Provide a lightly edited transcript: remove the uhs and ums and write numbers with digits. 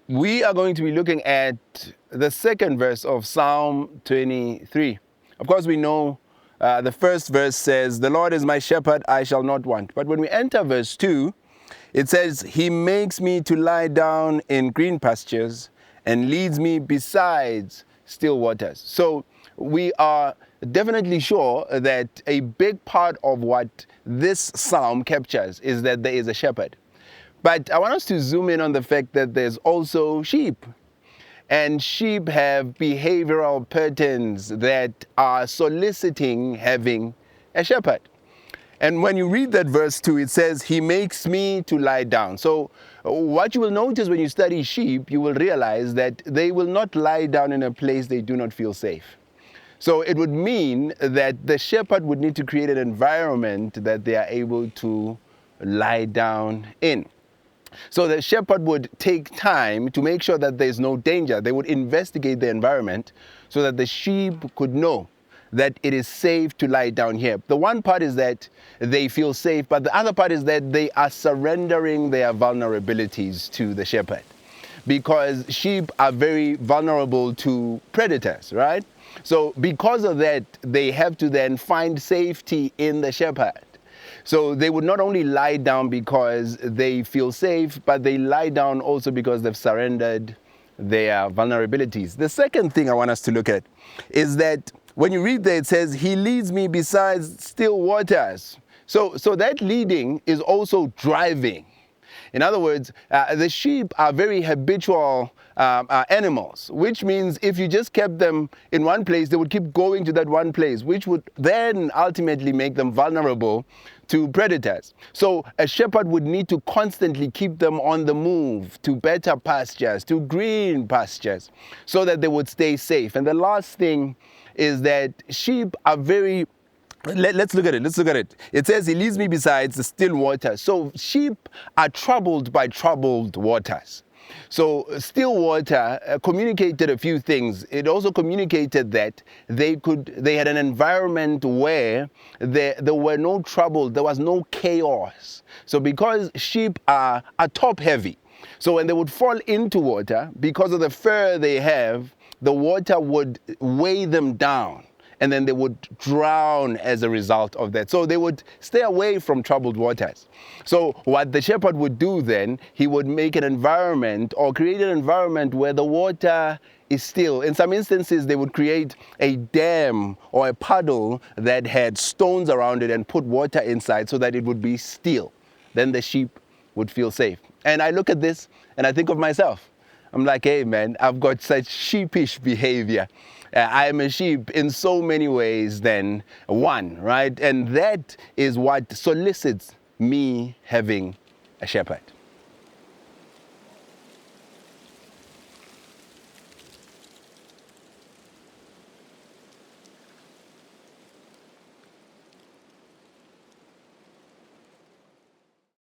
We are going to be looking at the second verse of Psalm 23. Of course, we know the first verse says, "The Lord is my shepherd, I shall not want." But when we enter verse 2, it says, "He makes me to lie down in green pastures and leads me beside still waters." So we are definitely sure that a big part of what this psalm captures is that there is a shepherd. But I want us to zoom in on the fact that there's also sheep. And sheep have behavioral patterns that are soliciting having a shepherd. And when you read that verse 2, it says, "He makes me to lie down." So what you will notice when you study sheep, you will realize that they will not lie down in a place they do not feel safe. So it would mean that the shepherd would need to create an environment that they are able to lie down in. So the shepherd would take time to make sure that there's no danger. They would investigate the environment so that the sheep could know that it is safe to lie down here. The one part is that they feel safe, but the other part is that they are surrendering their vulnerabilities to the shepherd. Because sheep are very vulnerable to predators, right? So because of that, they have to then find safety in the shepherd. So they would not only lie down because they feel safe, but they lie down also because they've surrendered their vulnerabilities. The second thing I want us to look at is that when you read there, it says, "He leads me beside still waters." So that leading is also driving. In other words, the sheep are very habitual animals, which means if you just kept them in one place, they would keep going to that one place, which would then ultimately make them vulnerable to predators. So a shepherd would need to constantly keep them on the move to better pastures, to green pastures, so that they would stay safe. And the last thing is that sheep are very Let's look at it. It says, "He leads me beside the still waters." So sheep are troubled by troubled waters. So still water communicated a few things. It also communicated that they had an environment where there were no trouble, there was no chaos. So because sheep are top heavy, so when they would fall into water, because of the fur they have, the water would weigh them down. And then they would drown as a result of that. So they would stay away from troubled waters. So what the shepherd would do then, he would make an environment or create an environment where the water is still. In some instances, they would create a dam or a puddle that had stones around it and put water inside so that it would be still. Then the sheep would feel safe. And I look at this and I think of myself. I'm like, hey man, I've got such sheepish behavior. I am a sheep in so many ways than one, right? And that is what solicits me having a shepherd.